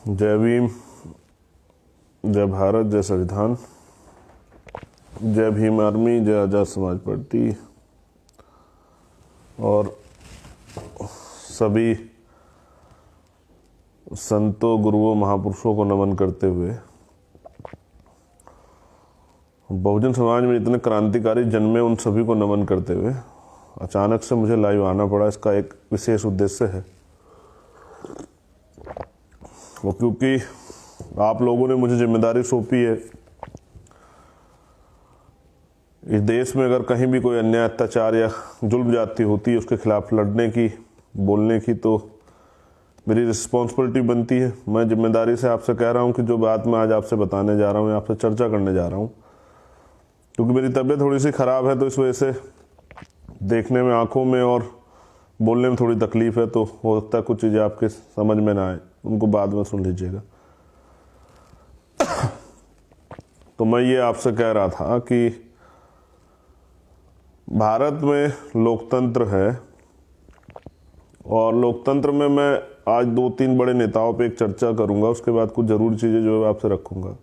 जय भीम, जय भारत, जय संविधान, जय भीम आर्मी, जय आजाद समाज पार्टी और सभी संतों, गुरुओं, महापुरुषों को नमन करते हुए बहुजन समाज में इतने क्रांतिकारी जन्मे उन सभी को नमन करते हुए अचानक से मुझे लाइव आना पड़ा। इसका एक विशेष उद्देश्य है, वो क्योंकि आप लोगों ने मुझे जिम्मेदारी सौंपी है। इस देश में अगर कहीं भी कोई अन्याय, अत्याचार या जुल्म ज्यादती होती है, उसके खिलाफ लड़ने की, बोलने की, तो मेरी रिस्पॉन्सिबिलिटी बनती है। मैं जिम्मेदारी से आपसे कह रहा हूँ कि जो बात मैं आज आपसे बताने जा रहा हूँ, आपसे चर्चा करने जा रहा हूँ, क्योंकि मेरी तबीयत थोड़ी सी ख़राब है, तो इस वजह से देखने में, आँखों में और बोलने में थोड़ी तकलीफ है। तो हो सकता है कुछ चीज़ें आपके समझ में ना आए, उनको बाद में सुन लीजिएगा। तो मैं ये आपसे कह रहा था कि भारत में लोकतंत्र है और लोकतंत्र में मैं आज 2-3 बड़े नेताओं पे एक चर्चा करूंगा। उसके बाद कुछ जरूरी चीज़ें जो है आपसे रखूंगा।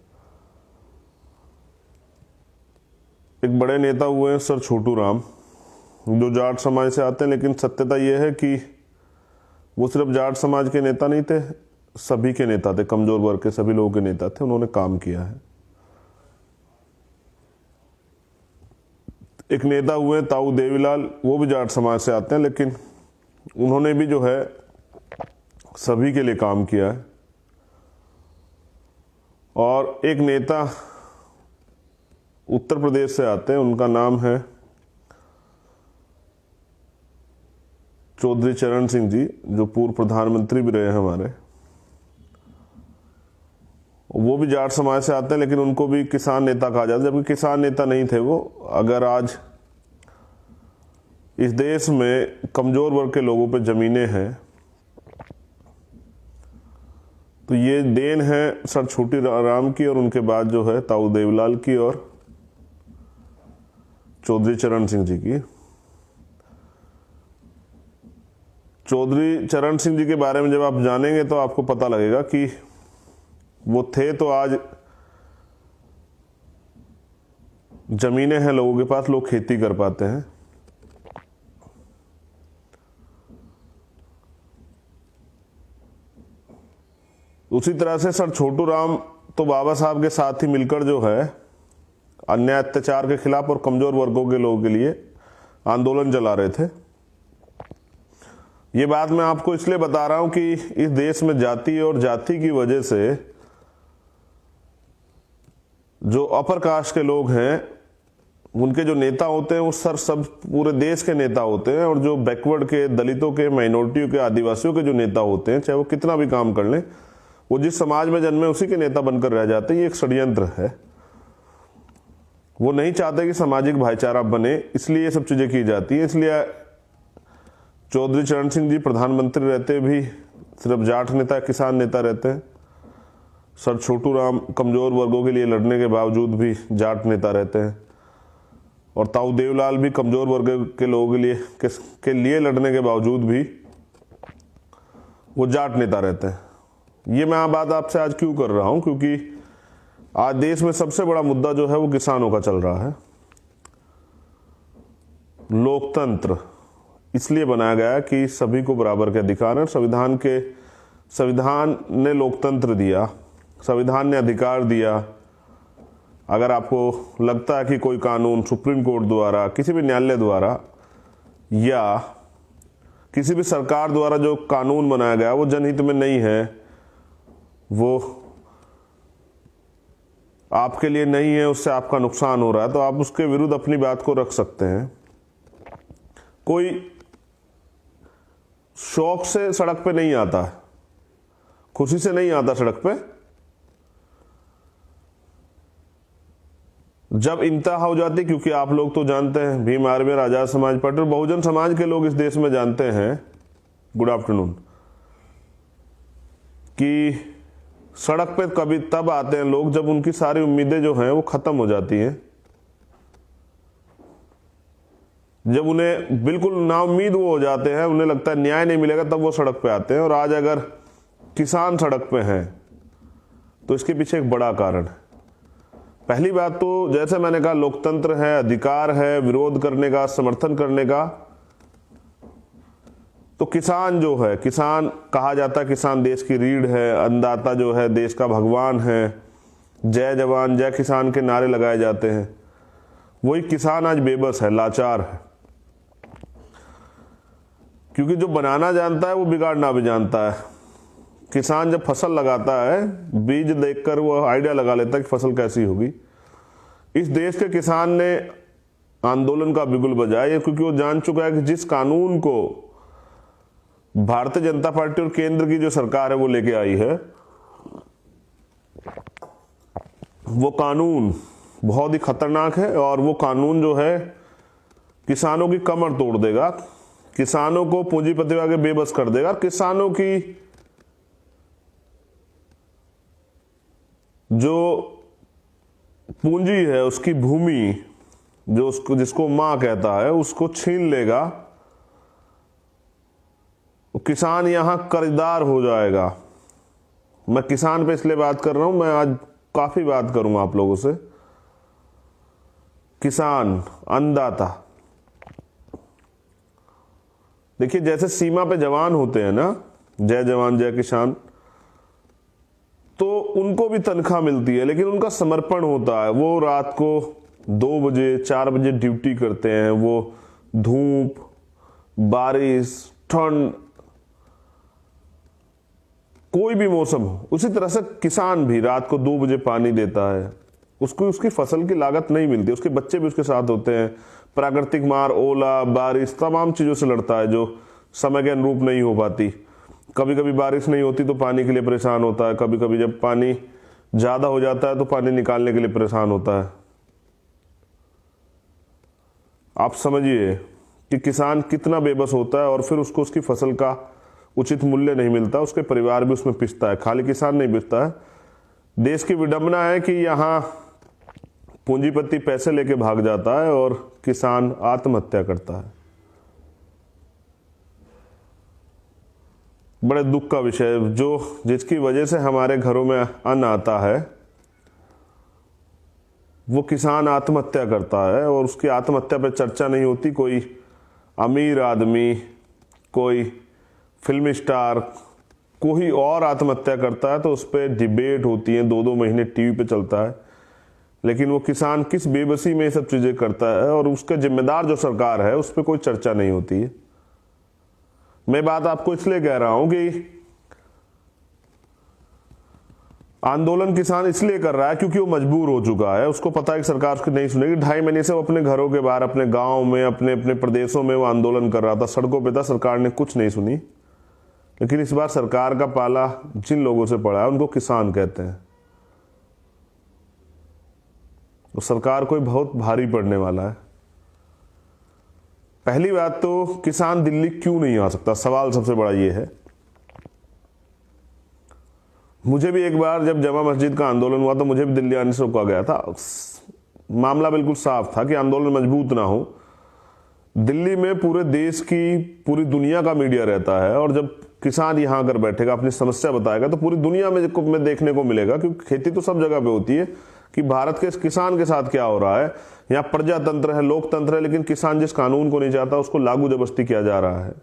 एक बड़े नेता हुए हैं सर छोटू राम, जो जाट समाज से आते हैं, लेकिन सत्यता यह है कि वो सिर्फ जाट समाज के नेता नहीं थे, सभी के नेता थे, कमजोर वर्ग के सभी लोगों के नेता थे। उन्होंने काम किया है। एक नेता हुए ताऊ देवीलाल, वो भी जाट समाज से आते हैं, लेकिन उन्होंने भी जो है सभी के लिए काम किया है। और एक नेता उत्तर प्रदेश से आते हैं, उनका नाम है चौधरी चरण सिंह जी, जो पूर्व प्रधानमंत्री भी रहे हैं हमारे। वो भी जाट समाज से आते हैं, लेकिन उनको भी किसान नेता कहा जाता है, जबकि किसान नेता नहीं थे वो। अगर आज इस देश में कमजोर वर्ग के लोगों पे जमीनें हैं, तो ये देन है सर छोटी राम की, और उनके बाद जो है ताऊ देवीलाल की और चौधरी चरण सिंह जी की। चौधरी चरण सिंह जी के बारे में जब आप जानेंगे तो आपको पता लगेगा कि वो थे तो आज जमीनें हैं लोगों के पास, लोग खेती कर पाते हैं। उसी तरह से सर छोटू राम तो बाबा साहब के साथ ही मिलकर जो है अन्याय, अत्याचार के खिलाफ और कमजोर वर्गों के लोगों के लिए आंदोलन चला रहे थे। ये बात मैं आपको इसलिए बता रहा हूं कि इस देश में जाति और जाति की वजह से जो अपर कास्ट के लोग हैं, उनके जो नेता होते हैं वो सर सब पूरे देश के नेता होते हैं, और जो बैकवर्ड के, दलितों के, माइनॉरिटियों के, आदिवासियों के जो नेता होते हैं, चाहे वो कितना भी काम कर लें, वो जिस समाज में जन्मे उसी के नेता बनकर रह जाते हैं। ये एक षड्यंत्र है। वो नहीं चाहते कि सामाजिक भाईचारा बने, इसलिए ये सब चीजें की जाती हैं। इसलिए चौधरी चरण सिंह जी प्रधानमंत्री रहते भी सिर्फ जाट नेता, किसान नेता रहते हैं। सर छोटू राम कमजोर वर्गों के लिए लड़ने के बावजूद भी जाट नेता रहते हैं, और ताऊ देवलाल भी कमजोर वर्ग के लोगों के लिए लड़ने के बावजूद भी वो जाट नेता रहते हैं। ये मैं बात आपसे आज क्यों कर रहा हूं, क्योंकि आज देश में सबसे बड़ा मुद्दा जो है वो किसानों का चल रहा है। लोकतंत्र इसलिए बनाया गया कि सभी को बराबर के अधिकार है। संविधान ने लोकतंत्र दिया, संविधान ने अधिकार दिया। अगर आपको लगता है कि कोई कानून सुप्रीम कोर्ट द्वारा, किसी भी न्यायालय द्वारा या किसी भी सरकार द्वारा जो कानून बनाया गया वो जनहित में नहीं है, वो आपके लिए नहीं है, उससे आपका नुकसान हो रहा है, तो आप उसके विरुद्ध अपनी बात को रख सकते हैं। कोई शौक से सड़क पे नहीं आता, खुशी से नहीं आता सड़क पे। जब इंतहा हो जाती, क्योंकि आप लोग तो जानते हैं, भीम आर्मी, आजाद समाज पार्टी और बहुजन समाज के लोग इस देश में जानते हैं, गुड आफ्टरनून, कि सड़क पे कभी तब आते हैं लोग जब उनकी सारी उम्मीदें जो हैं वो खत्म हो जाती हैं, जब उन्हें बिल्कुल नाउम्मीद वो हो जाते हैं, उन्हें लगता है न्याय नहीं मिलेगा, तब वो सड़क पे आते हैं। और आज अगर किसान सड़क पे हैं, तो इसके पीछे एक बड़ा कारण है। पहली बात तो जैसे मैंने कहा, लोकतंत्र है, अधिकार है विरोध करने का, समर्थन करने का। तो किसान जो है, किसान कहा जाता है, किसान देश की रीढ़ है, अन्नदाता जो है देश का भगवान है, जय जवान जय किसान के नारे लगाए जाते हैं। वही किसान आज बेबस है, लाचार है, क्योंकि जो बनाना जानता है वो बिगाड़ना भी जानता है। किसान जब फसल लगाता है, बीज देखकर वो आइडिया लगा लेता है कि फसल कैसी होगी। इस देश के किसान ने आंदोलन का बिगुल बजाया, क्योंकि वो जान चुका है कि जिस कानून को भारतीय जनता पार्टी और केंद्र की जो सरकार है वो लेके आई है, वो कानून बहुत ही खतरनाक है। और वो कानून जो है किसानों की कमर तोड़ देगा, किसानों को पूंजीपति आगे बेबस कर देगा। किसानों की जो पूंजी है, उसकी भूमि जो उसको जिसको मां कहता है, उसको छीन लेगा। किसान यहां कर्जदार हो जाएगा। मैं किसान पे इसलिए बात कर रहा हूं, मैं आज काफी बात करूंगा आप लोगों से। किसान, अन्नदाता, देखिए जैसे सीमा पे जवान होते हैं ना, जय जवान जय किसान, तो उनको भी तनख्वाह मिलती है, लेकिन उनका समर्पण होता है। वो रात को 2 बजे 4 बजे ड्यूटी करते हैं। वो धूप, बारिश, ठंड, कोई भी मौसम हो। उसी तरह से किसान भी रात को 2 बजे पानी देता है। उसको उसकी फसल की लागत नहीं मिलती, उसके बच्चे भी उसके साथ होते हैं। प्राकृतिक मार, ओला, बारिश, तमाम चीजों से लड़ता है जो समय के अनुरूप नहीं हो पाती। कभी कभी बारिश नहीं होती तो पानी के लिए परेशान होता है, कभी कभी जब पानी ज्यादा हो जाता है तो पानी निकालने के लिए परेशान होता है। आप समझिए कि किसान कितना बेबस होता है, और फिर उसको उसकी फसल का उचित मूल्य नहीं मिलता, उसके परिवार भी उसमें पिसता है। खाली किसान नहीं पिसता है। देश की विडंबना है कि यहाँ पूंजीपति पैसे लेके भाग जाता है और किसान आत्महत्या करता है। बड़े दुख का विषय, जो जिसकी वजह से हमारे घरों में अन्न आता है, वो किसान आत्महत्या करता है। और उसकी आत्महत्या पर चर्चा नहीं होती। कोई अमीर आदमी, कोई फिल्म स्टार, कोई और आत्महत्या करता है तो उस पर डिबेट होती है, 2-2 महीने टीवी पे चलता है। लेकिन वो किसान किस बेबसी में ये सब चीजें करता है, और उसका जिम्मेदार जो सरकार है उस पर कोई चर्चा नहीं होती है। मैं बात आपको इसलिए कह रहा हूं कि आंदोलन किसान इसलिए कर रहा है क्योंकि वो मजबूर हो चुका है। उसको पता है कि सरकार उसकी नहीं सुनेगी। 2.5 महीने से वो अपने घरों के बाहर, अपने गांव में, अपने अपने प्रदेशों में वो आंदोलन कर रहा था, सड़कों पे था, सरकार ने कुछ नहीं सुनी। लेकिन इस बार सरकार का पाला जिन लोगों से पड़ा है उनको किसान कहते हैं। तो सरकार कोई बहुत भारी पड़ने वाला है। पहली बात तो किसान दिल्ली क्यों नहीं आ सकता, सवाल सबसे बड़ा ये है। मुझे भी एक बार जब जमा मस्जिद का आंदोलन हुआ तो मुझे भी दिल्ली आने से रोका गया था। मामला बिल्कुल साफ था कि आंदोलन मजबूत ना हो। दिल्ली में पूरे देश की, पूरी दुनिया का मीडिया रहता है, और जब किसान यहां आकर बैठेगा, अपनी समस्या बताएगा, तो पूरी दुनिया में देखने को मिलेगा, क्योंकि खेती तो सब जगह पे होती है, कि भारत के किसान के साथ क्या हो रहा है। यहाँ प्रजातंत्र है, लोकतंत्र है, लेकिन किसान जिस कानून को नहीं चाहता उसको लागू जबरदस्ती किया जा रहा है।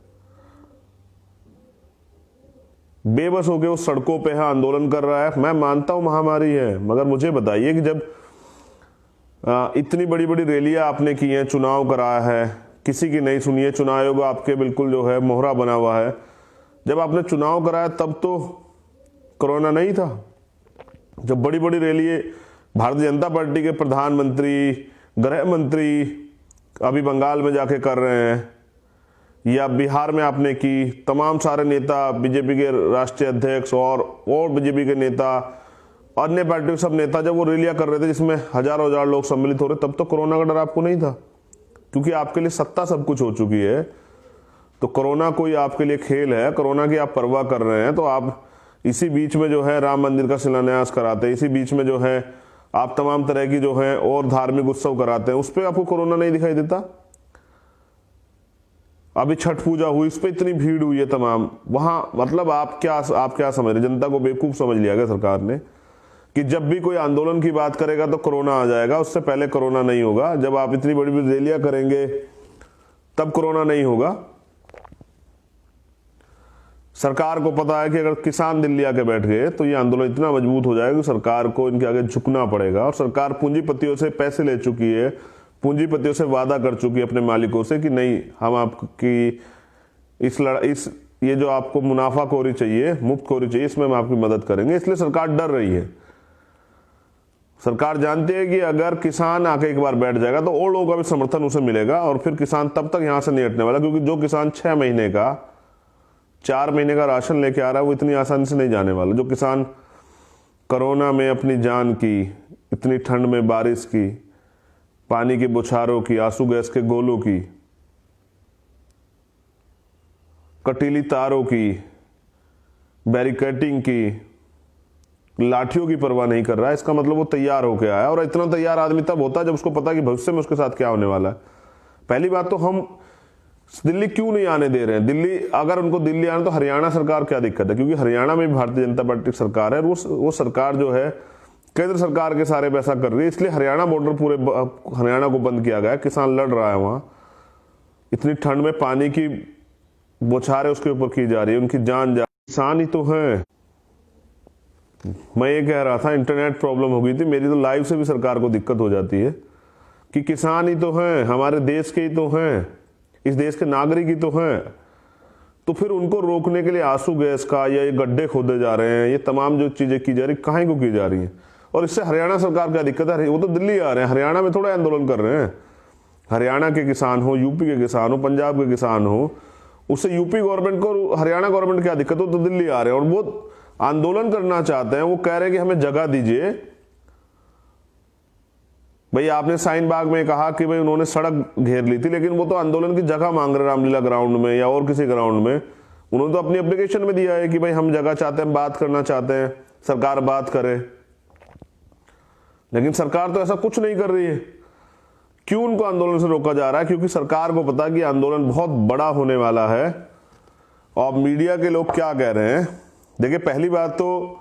बेबस होकर वो सड़कों पे है, आंदोलन कर रहा है। मैं मानता हूं महामारी है, मगर मुझे बताइए कि जब इतनी बड़ी बड़ी रैलियां आपने की हैं, चुनाव कराया है, किसी की नहीं सुनी है, चुनाव आयोग आपके बिल्कुल जो है मोहरा बना हुआ है। जब आपने चुनाव कराया तब तो कोरोना नहीं था। जब बड़ी बड़ी रैली भारतीय जनता पार्टी के प्रधानमंत्री, गृह मंत्री अभी बंगाल में जाके कर रहे हैं, या बिहार में आपने की, तमाम सारे नेता, बीजेपी के राष्ट्रीय अध्यक्ष और बीजेपी के नेता, अन्य पार्टी के सब नेता जब वो रैलियां कर रहे थे जिसमें हजारों हजार लोग सम्मिलित हो रहे, तब तो कोरोना का डर आपको नहीं था, क्योंकि आपके लिए सत्ता सब कुछ हो चुकी है। तो कोरोना कोई आपके लिए खेल है, कोरोना की आप परवाह कर रहे हैं। तो आप इसी बीच में जो है राम मंदिर का शिलान्यास कराते हैं, इसी बीच में जो है आप तमाम तरह की जो है और धार्मिक उत्सव कराते हैं, उस पर आपको कोरोना नहीं दिखाई देता। अभी छठ पूजा हुई, इस पर इतनी भीड़ हुई है तमाम, वहां मतलब आप क्या समझ रहे, जनता को बेवकूफ समझ लिया गया सरकार ने। कि जब भी कोई आंदोलन की बात करेगा तो कोरोना आ जाएगा, उससे पहले कोरोना नहीं होगा। जब आप इतनी बड़ी बड़ी रैलियां करेंगे तब कोरोना नहीं होगा। सरकार को पता है कि अगर किसान दिल्ली आके बैठ गए तो ये आंदोलन इतना मजबूत हो जाएगा कि सरकार को इनके आगे झुकना पड़ेगा। और सरकार पूंजीपतियों से पैसे ले चुकी है, पूंजीपतियों से वादा कर चुकी है अपने मालिकों से कि नहीं, हम आपकी इस ये जो आपको मुनाफाखोरी चाहिए, मुफ्तखोरी चाहिए, इसमें हम आपकी मदद करेंगे। इसलिए सरकार डर रही है। सरकार जानती है कि अगर किसान आके एक बार बैठ जाएगा तो और लोगों का भी समर्थन उसे मिलेगा और फिर किसान तब तक यहां से नहीं हटने वाला, क्योंकि जो किसान 6 महीने का 4 महीने का राशन लेके आ रहा है वो इतनी आसानी से नहीं जाने वाला। जो किसान कोरोना में अपनी जान की, इतनी ठंड में बारिश की, पानी की बौछारों की, आंसू गैस के गोलों की, कटीली तारों की, बैरिकेटिंग की, लाठियों की परवाह नहीं कर रहा है, इसका मतलब वो तैयार होके आया। और इतना तैयार आदमी तब होता है जब उसको पता है कि भविष्य में उसके साथ क्या होने वाला है। पहली बात तो हम दिल्ली क्यों नहीं आने दे रहे हैं। दिल्ली, अगर उनको दिल्ली आना तो हरियाणा सरकार क्या दिक्कत है, क्योंकि हरियाणा में भी भारतीय जनता पार्टी सरकार है। वो सरकार जो है केंद्र सरकार के सारे पैसा कर रही है, इसलिए हरियाणा बॉर्डर पूरे हरियाणा को बंद किया गया है। किसान लड़ रहा है वहां, इतनी ठंड में पानी की बौछारें उसके ऊपर की जा रही है, उनकी जान जा। किसान ही तो है। मैं ये कह रहा था इंटरनेट प्रॉब्लम हो गई थी मेरी, तो लाइव से भी सरकार को दिक्कत हो जाती है कि किसान ही तो हैं, हमारे देश के ही तो हैं, इस देश के नागरिक ही तो हैं। तो फिर उनको रोकने के लिए आंसू गैस का या ये गड्ढे खोदे जा रहे हैं, ये तमाम जो चीजें की जा रही, काहे को की जा रही हैं। और इससे हरियाणा सरकार क्या दिक्कत है, वो तो दिल्ली आ रहे हैं, हरियाणा में थोड़ा आंदोलन कर रहे हैं। हरियाणा के किसान हो, यूपी के किसान हो, पंजाब के किसान हो, उससे यूपी गवर्नमेंट को हरियाणा गवर्नमेंट क्या दिक्कत हो, तो दिल्ली आ रहे हैं और वो आंदोलन करना चाहते हैं। वो कह रहे हैं कि हमें जगह दीजिए। भाई आपने शाहीन बाग में कहा कि भाई उन्होंने सड़क घेर ली थी, लेकिन वो तो आंदोलन की जगह मांग रहे रामलीला ग्राउंड में या और किसी ग्राउंड में। उन्होंने तो अपनी एप्लीकेशन में दिया है कि भाई हम जगह चाहते हैं, बात करना चाहते हैं, सरकार बात करे। लेकिन सरकार तो ऐसा कुछ नहीं कर रही है। क्यों उनको आंदोलन से रोका जा रहा है? क्योंकि सरकार को पता है कि आंदोलन बहुत बड़ा होने वाला है। और मीडिया के लोग क्या कह रहे हैं, देखिए पहली बात तो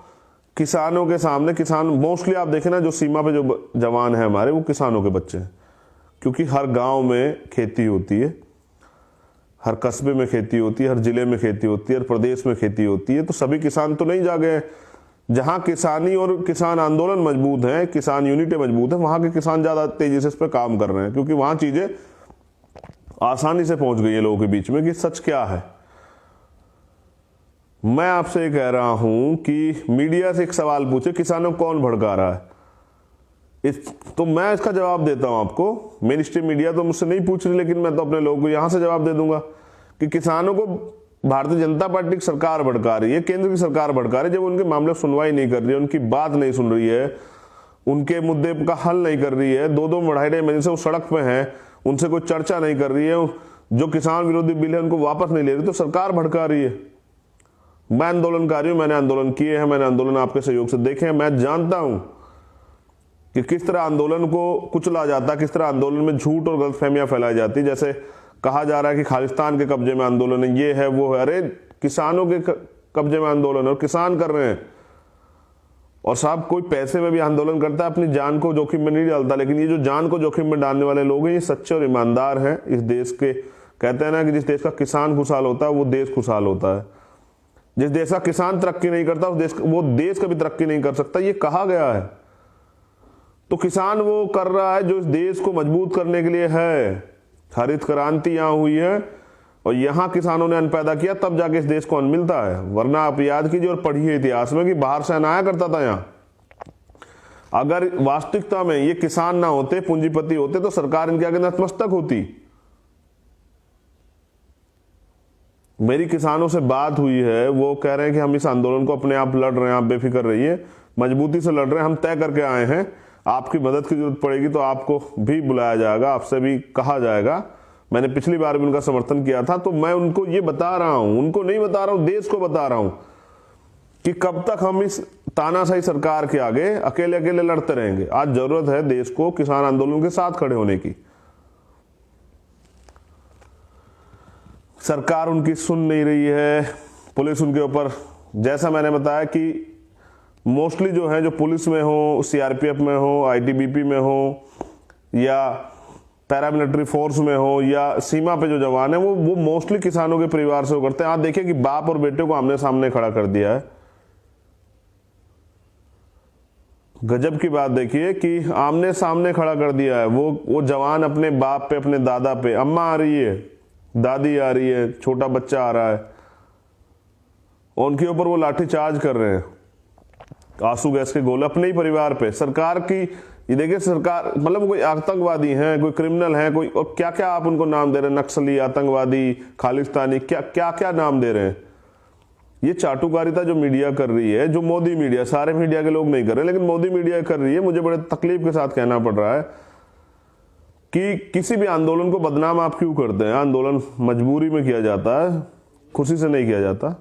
किसानों के सामने, किसान मोस्टली आप देखें ना, जो सीमा पे जो जवान है हमारे, वो किसानों के बच्चे हैं। क्योंकि हर गांव में खेती होती है, हर कस्बे में खेती होती है, हर जिले में खेती होती है, हर प्रदेश में खेती होती है। तो सभी किसान तो नहीं जागे हैं। जहां किसानी और किसान आंदोलन मजबूत है, किसान यूनिटें मजबूत है, वहां के किसान ज्यादा तेजी से इस पर काम कर रहे हैं, क्योंकि वहां चीजें आसानी से पहुंच गई है लोगों के बीच में कि सच क्या है। मैं आपसे ये कह रहा हूं कि मीडिया से एक सवाल पूछे, किसानों को कौन भड़का रहा है, तो मैं इसका जवाब देता हूं आपको। मेन स्ट्रीम मीडिया तो मुझसे नहीं पूछ रही, लेकिन मैं तो अपने लोगों को यहां से जवाब दे दूंगा कि किसानों को भारतीय जनता पार्टी की सरकार भड़का रही है, केंद्र की सरकार भड़का रही है। जब उनके मामले सुनवाई नहीं कर रही है, उनकी बात नहीं सुन रही है, उनके मुद्दे का हल नहीं कर रही है, 2-2 ढाई महीने से वो सड़क पे हैं, उनसे कोई चर्चा नहीं कर रही है, जो किसान विरोधी बिल है उनको वापस नहीं ले रही, तो सरकार भड़का रही है। मैं आंदोलनकारी हूं, मैंने आंदोलन किए हैं, मैंने आंदोलन आपके सहयोग से देखे हैं। मैं जानता हूं कि किस तरह आंदोलन को कुचला जाता है, किस तरह आंदोलन में झूठ और गलतफहमियां फैलाई जाती है। जैसे कहा जा रहा है कि खालिस्तान के कब्जे में आंदोलन है, ये है वो है। अरे किसानों के कब्जे में आंदोलन है और किसान कर रहे हैं। और साहब कोई पैसे में भी आंदोलन करता है, अपनी जान को जोखिम में नहीं डालता। लेकिन ये जो जान को जोखिम में डालने वाले लोग हैं, ये सच्चे और ईमानदार हैं इस देश के। कहते हैं ना कि जिस देश का किसान खुशहाल होता है वो देश खुशहाल होता है। जिस देश का किसान तरक्की नहीं करता वो देश कभी तरक्की नहीं कर सकता, ये कहा गया है। तो किसान वो कर रहा है जो इस देश को मजबूत करने के लिए है। हरित क्रांति यहां हुई है और यहां किसानों ने अन्न पैदा किया, तब जाके इस देश को अन्न मिलता है। वरना आप याद कीजिए और पढ़िए इतिहास में कि बाहर से अन्न आया करता था यहां। अगर वास्तविकता में ये किसान ना होते, पूंजीपति होते, तो सरकार इनके आगे नतमस्तक होती। मेरी किसानों से बात हुई है, वो कह रहे हैं कि हम इस आंदोलन को अपने आप लड़ रहे हैं, आप बेफिक्र रहिए, मजबूती से लड़ रहे हैं, हम तय करके आए हैं। आपकी मदद की जरूरत पड़ेगी तो आपको भी बुलाया जाएगा, आपसे भी कहा जाएगा। मैंने पिछली बार भी उनका समर्थन किया था। तो मैं उनको ये बता रहा हूं, उनको नहीं बता रहा हूं, देश को बता रहा हूं कि कब तक हम इस तानाशाही सरकार के आगे अकेले अकेले लड़ते रहेंगे। आज जरूरत है देश को किसान आंदोलन के साथ खड़े होने की। सरकार उनकी सुन नहीं रही है, पुलिस उनके ऊपर, जैसा मैंने बताया कि मोस्टली जो है, जो पुलिस में हो, सीआरपीएफ में हो, आईटीबीपी में हो, या पैरामिलिट्री फोर्स में हो, या सीमा पे जो जवान है, वो मोस्टली किसानों के परिवार से करते हैं। आप देखिए कि बाप और बेटे को आमने सामने खड़ा कर दिया है। गजब की बात देखिए कि आमने सामने खड़ा कर दिया है। वो जवान अपने बाप पे, अपने दादा पे, अम्मा आ रही है, दादी आ रही है, छोटा बच्चा आ रहा है, और उनके ऊपर वो लाठी चार्ज कर रहे हैं, आंसू गैस के गोले अपने ही परिवार पे। सरकार की, ये देखिए सरकार, मतलब कोई आतंकवादी हैं, कोई क्रिमिनल हैं, कोई, और क्या क्या आप उनको नाम दे रहे हैं, नक्सली, आतंकवादी, खालिस्तानी, क्या क्या क्या नाम दे रहे हैं। ये चाटुकारिता जो मीडिया कर रही है, जो मोदी मीडिया, सारे मीडिया के लोग नहीं कर रहे, लेकिन मोदी मीडिया कर रही है, मुझे बड़े तकलीफ के साथ कहना पड़ रहा है कि किसी भी आंदोलन को बदनाम आप क्यों करते हैं। आंदोलन मजबूरी में किया जाता है, खुशी से नहीं किया जाता।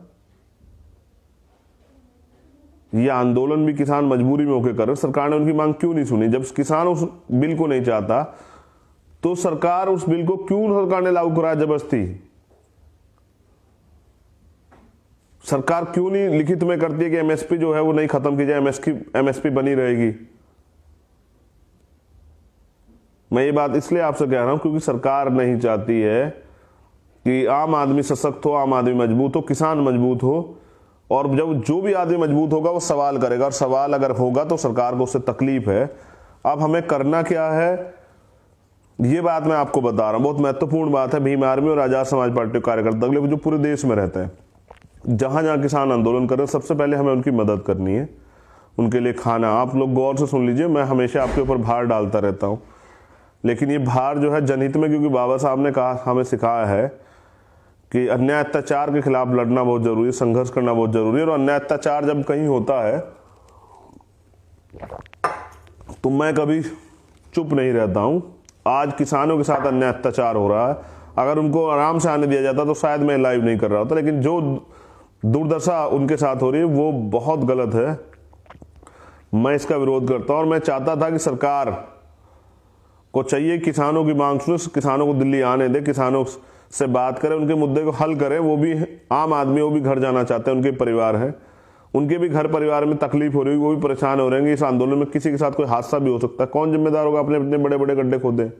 ये आंदोलन भी किसान मजबूरी में होकर कर रहे। सरकार ने उनकी मांग क्यों नहीं सुनी? जब किसान उस बिल को नहीं चाहता तो सरकार उस बिल को क्यों सरकार ने लागू कराया जबरदस्ती? सरकार क्यों नहीं लिखित में करती है कि एमएसपी जो है वो नहीं खत्म की जाए, एमएसपी बनी रहेगी? मैं ये बात इसलिए आपसे कह रहा हूं क्योंकि सरकार नहीं चाहती है कि आम आदमी सशक्त हो, आम आदमी मजबूत हो, किसान मजबूत हो। और जब जो भी आदमी मजबूत होगा वो सवाल करेगा, और सवाल अगर होगा तो सरकार को उससे तकलीफ है। अब हमें करना क्या है, ये बात मैं आपको बता रहा हूं, बहुत महत्वपूर्ण बात है। भीम आर्मी और आजाद समाज पार्टी के कार्यकर्ता अगले जो पूरे देश में रहते हैं, जहां जहां किसान आंदोलन कर रहे हैं, सबसे पहले हमें उनकी मदद करनी है, उनके लिए खाना। आप लोग गौर से सुन लीजिए, मैं हमेशा आपके ऊपर भार डालता रहता हूं, लेकिन ये भार जो है जनहित में, क्योंकि बाबा साहब ने कहा, हमें सिखाया है कि अन्याय अत्याचार के खिलाफ लड़ना बहुत जरूरी है, संघर्ष करना बहुत जरूरी है। और अन्याय अत्याचार जब कहीं होता है तो मैं कभी चुप नहीं रहता हूं। आज किसानों के साथ अन्याय अत्याचार हो रहा है, अगर उनको आराम से आने दिया जाता तो शायद मैं लाइव नहीं कर रहा होता, लेकिन जो दुर्दशा उनके साथ हो रही है वो बहुत गलत है। मैं इसका विरोध करता हूं, और मैं चाहता था कि सरकार को चाहिए किसानों की मांग सुने, किसानों को दिल्ली आने दे, किसानों से बात करें, उनके मुद्दे को हल करें। वो भी आम आदमी, वो भी घर जाना चाहते हैं, उनके परिवार हैं, उनके भी घर परिवार में तकलीफ हो रही है, वो भी परेशान हो रहे हैं। इस आंदोलन में किसी के साथ कोई हादसा भी हो सकता है, कौन जिम्मेदार होगा? अपने अपने बड़े बड़े गड्ढे खोदे।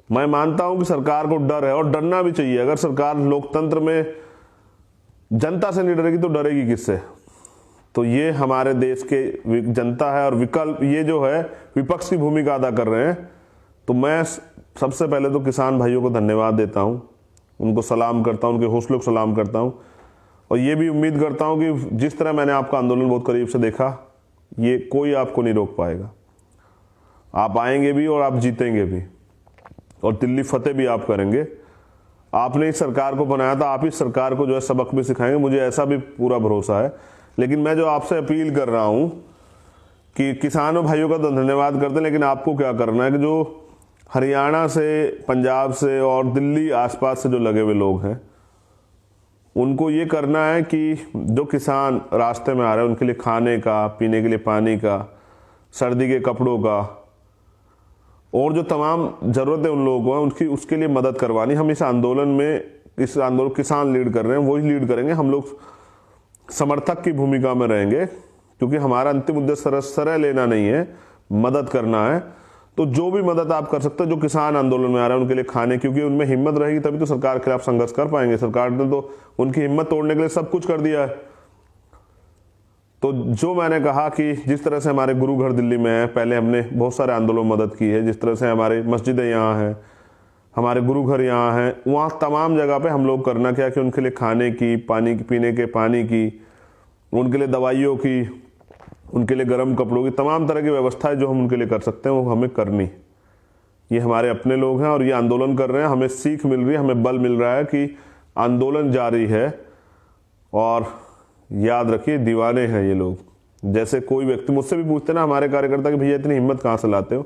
मैं मानता हूं कि सरकार को डर है, और डरना भी चाहिए। अगर सरकार लोकतंत्र में जनता से नहीं डरेगी तो डरेगी किससे? तो ये हमारे देश के जनता है, और विकल्प ये जो है विपक्ष की भूमिका अदा कर रहे हैं। तो मैं सबसे पहले तो किसान भाइयों को धन्यवाद देता हूं, उनको सलाम करता हूं, उनके हौसलों को सलाम करता हूं, और ये भी उम्मीद करता हूं कि जिस तरह मैंने आपका आंदोलन बहुत करीब से देखा, ये कोई आपको नहीं रोक पाएगा। आप आएंगे भी और आप जीतेंगे भी, और दिल्ली फतेह भी आप करेंगे। आपने इस सरकार को बनाया था, आप इस सरकार को जो है सबक भी सिखाएंगे, मुझे ऐसा भी पूरा भरोसा है। लेकिन मैं जो आपसे अपील कर रहा हूं कि किसानों भाइयों का तो धन्यवाद करते हैं, लेकिन आपको क्या करना है कि जो हरियाणा से, पंजाब से और दिल्ली आसपास से जो लगे हुए लोग हैं, उनको ये करना है कि जो किसान रास्ते में आ रहे हैं उनके लिए खाने का, पीने के लिए पानी का, सर्दी के कपड़ों का, और जो तमाम ज़रूरतें उन लोगों को हैं उनकी, उसके लिए मदद करवानी। हम इस आंदोलन में, इस आंदोलन किसान लीड कर रहे हैं, वही लीड करेंगे। हम लोग समर्थक की भूमिका में रहेंगे, क्योंकि हमारा अंतिम उद्देश्य सरह लेना नहीं है, मदद करना है। तो जो भी मदद आप कर सकते हो, जो किसान आंदोलन में आ रहे हैं उनके लिए खाने, क्योंकि उनमें हिम्मत रहेगी तभी तो सरकार के खिलाफ संघर्ष कर पाएंगे। सरकार ने तो उनकी हिम्मत तोड़ने के लिए सब कुछ कर दिया है। तो जो मैंने कहा कि जिस तरह से हमारे गुरु घर दिल्ली में है, पहले हमने बहुत सारे आंदोलन में मदद की है, जिस तरह से हमारे मस्जिदें यहाँ हैं, हमारे गुरु घर यहाँ हैं, वहाँ तमाम जगह पे हम लोग करना क्या कि उनके लिए खाने की, पानी की, पीने के पानी की, उनके लिए दवाइयों की, उनके लिए गर्म कपड़ों की, तमाम तरह की व्यवस्थाएं जो हम उनके लिए कर सकते हैं वो हमें करनी। ये हमारे अपने लोग हैं और ये आंदोलन कर रहे हैं, हमें सीख मिल रही है, हमें बल मिल रहा है कि आंदोलन जारी है। और याद रखिए, दीवाने हैं ये लोग। जैसे कोई व्यक्ति मुझसे भी पूछते ना हमारे कार्यकर्ता कि भैया इतनी हिम्मत कहाँ से लाते हो,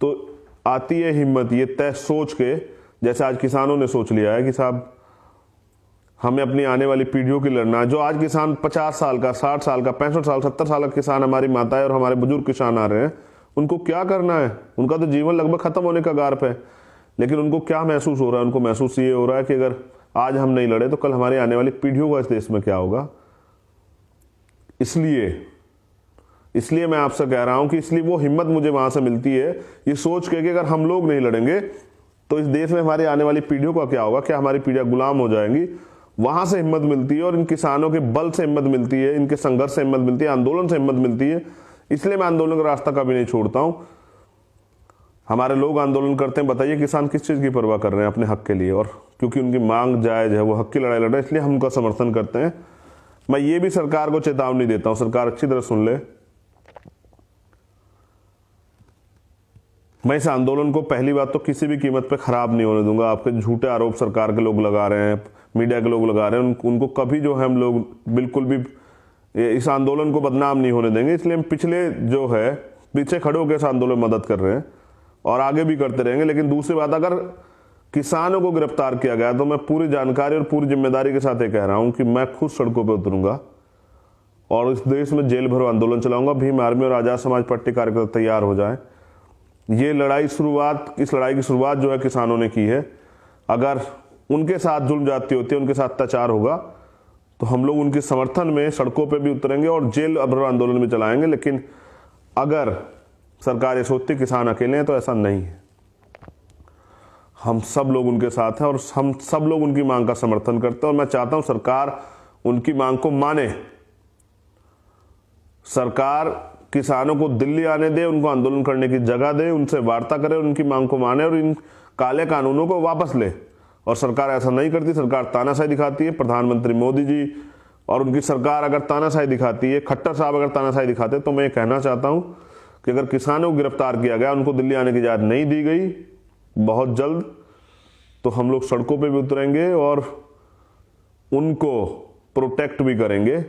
तो आती है हिम्मत ये तय सोच के, जैसे आज किसानों ने सोच लिया है कि साहब हमें अपनी आने वाली पीढ़ियों की लड़ना है। जो आज किसान 50 साल का, 60 साल का, 65 साल, 70 साल का किसान, हमारी माताएं और हमारे बुजुर्ग किसान आ रहे हैं, उनको क्या करना है? उनका तो जीवन लगभग खत्म होने का गार पे है, लेकिन उनको क्या महसूस हो रहा है? उनको महसूस ये हो रहा है कि अगर आज हम नहीं लड़े तो कल हमारी आने वाली पीढ़ियों का इस देश में क्या होगा। इसलिए मैं आपसे कह रहा हूं कि इसलिए वो हिम्मत मुझे वहां से मिलती है, ये सोच के कि अगर हम लोग नहीं लड़ेंगे तो इस देश में हमारी आने वाली पीढ़ियों का क्या होगा, क्या हमारी पीढ़ियां गुलाम हो जाएंगी। वहां से हिम्मत मिलती है और इन किसानों के बल से हिम्मत मिलती है, इनके संघर्ष से हिम्मत मिलती है, आंदोलन से हिम्मत मिलती है। इसलिए मैं आंदोलन का रास्ता कभी नहीं छोड़ता हूं। हमारे लोग आंदोलन करते हैं, बताइए किसान किस चीज की परवाह कर रहे हैं? अपने हक के लिए, और क्योंकि उनकी मांग जायज है, वो हक की लड़ाई लड़ रहे हैं, इसलिए हम उनका समर्थन करते हैं। मैं ये भी सरकार को चेतावनी देता हूं, सरकार अच्छी तरह सुन ले। मैं इस आंदोलन को पहली बात तो किसी भी कीमत पे खराब नहीं होने दूंगा। आपके झूठे आरोप सरकार के लोग लगा रहे हैं, मीडिया के लोग लगा रहे हैं, उनको कभी जो है हम लोग बिल्कुल भी इस आंदोलन को बदनाम नहीं होने देंगे। इसलिए हम पीछे खड़े होकर इस आंदोलन में मदद कर रहे हैं और आगे भी करते रहेंगे। लेकिन दूसरी बात, अगर किसानों को गिरफ्तार किया गया तो मैं पूरी जानकारी और पूरी जिम्मेदारी के साथ ये कह रहा हूं कि मैं खुद सड़कों पर उतरूंगा और इस देश में जेल भरो आंदोलन चलाऊंगा। भीम आर्मी और आजाद समाज पार्टी कार्यकर्ता तैयार हो जाए। इस लड़ाई की शुरुआत जो है किसानों ने की है। अगर उनके साथ जुल्म जाती होती है, उनके साथ अत्याचार होगा, तो हम लोग उनके समर्थन में सड़कों पे भी उतरेंगे और जेल भरो आंदोलन भी चलाएंगे। लेकिन अगर सरकार ये सोचती किसान अकेले हैं, तो ऐसा नहीं है। हम सब लोग उनके साथ हैं और हम सब लोग उनकी मांग का समर्थन करते हैं। और मैं चाहता हूं सरकार उनकी मांग को माने। सरकार किसानों को दिल्ली आने दे, उनको आंदोलन करने की जगह दे, उनसे वार्ता करे, उनकी मांग को माने और इन काले कानूनों को वापस ले। और सरकार ऐसा नहीं करती, सरकार तानाशाही दिखाती है। प्रधानमंत्री मोदी जी और उनकी सरकार अगर तानाशाही दिखाती है, खट्टर साहब अगर तानाशाही दिखाते, तो मैं ये कहना चाहता हूं कि अगर किसानों को गिरफ्तार किया गया, उनको दिल्ली आने की इजाजत नहीं दी गई बहुत जल्द, तो हम लोग सड़कों पे भी उतरेंगे और उनको प्रोटेक्ट भी करेंगे।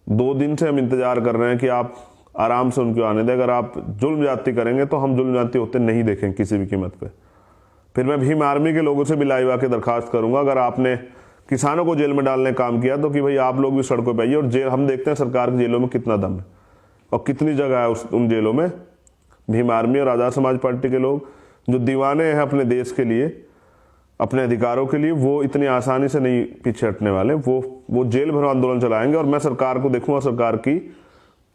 2 दिन से हम इंतजार कर रहे हैं कि आप आराम से उनको आने दें। अगर आप जुल्म जाती करेंगे तो हम जुल्म जाती होते नहीं देखेंगे किसी भी कीमत पे। फिर मैं भीम आर्मी के लोगों से भी लाइव आके दरखास्त करूंगा, अगर आपने किसानों को जेल में डालने का काम किया तो कि भाई आप लोग भी सड़कों पे आइए। और जेल हम देखते हैं सरकार की जेलों में कितना दम है और कितनी जगह है उन जेलों में। भीम आर्मी और आजाद समाज पार्टी के लोग जो दीवाने हैं अपने देश के लिए, अपने अधिकारों के लिए, वो इतनी आसानी से नहीं पीछे हटने वाले। वो जेल भरो आंदोलन चलाएंगे और मैं सरकार को देखूंगा, सरकार की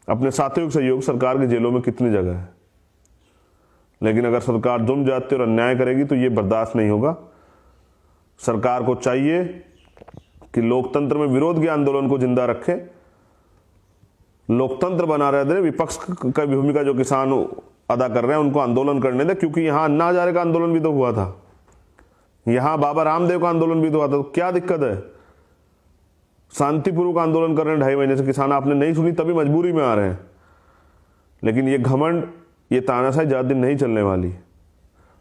अपने साथियों के सहयोग, सरकार की जेलों में कितनी जगह है। लेकिन अगर सरकार जुल्म जाती और अन्याय करेगी तो ये बर्दाश्त नहीं होगा। सरकार को चाहिए कि लोकतंत्र में विरोध के आंदोलन को जिंदा रखे, लोकतंत्र बना रहे दे। विपक्ष का भूमिका जो किसान अदा कर रहे हैं उनको आंदोलन करने दे, क्योंकि यहां अन्ना हजारे का आंदोलन भी तो हुआ था, यहां बाबा रामदेव का आंदोलन भी तो हुआ था। तो क्या दिक्कत है? शांतिपूर्वक आंदोलन कर रहे हैं 2.5 महीने से किसान, आपने नहीं सुनी तभी मजबूरी में आ रहे हैं। लेकिन ये घमंड, ये तानाशाही ज्यादा दिन नहीं चलने वाली।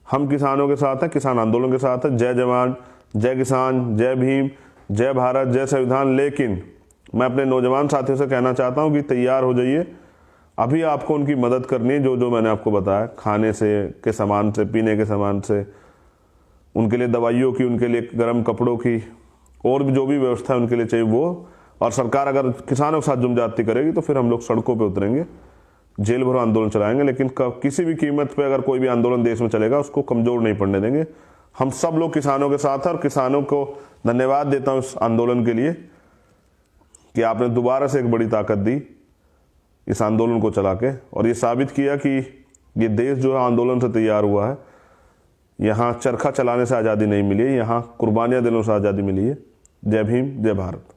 हम किसानों के साथ हैं, किसान आंदोलन के साथ है। जय जवान, जय किसान, जय भीम, जय भारत, जय संविधान। लेकिन मैं अपने नौजवान साथियों से कहना चाहता हूं कि तैयार हो जाइए। अभी आपको उनकी मदद करनी है, जो मैंने आपको बताया, खाने से के सामान से, पीने के सामान से, उनके लिए दवाइयों की, उनके लिए गर्म कपड़ों की, और भी जो भी व्यवस्था है उनके लिए चाहिए वो। और सरकार अगर किसानों के साथ जुल्म ज्यादती करेगी तो फिर हम लोग सड़कों पे उतरेंगे, जेल भरो आंदोलन चलाएंगे। लेकिन किसी भी कीमत पे अगर कोई भी आंदोलन देश में चलेगा उसको कमजोर नहीं पड़ने देंगे। हम सब लोग किसानों के साथ हैं और किसानों को धन्यवाद देता हूं इस आंदोलन के लिए कि आपने दोबारा से एक बड़ी ताकत दी इस आंदोलन को चला के, और ये साबित किया कि ये देश जो है आंदोलन से तैयार हुआ है। यहाँ चरखा चलाने से आज़ादी नहीं मिली है, यहाँ कुर्बानियाँ देने से आज़ादी मिली है। जय भीम, जय भारत।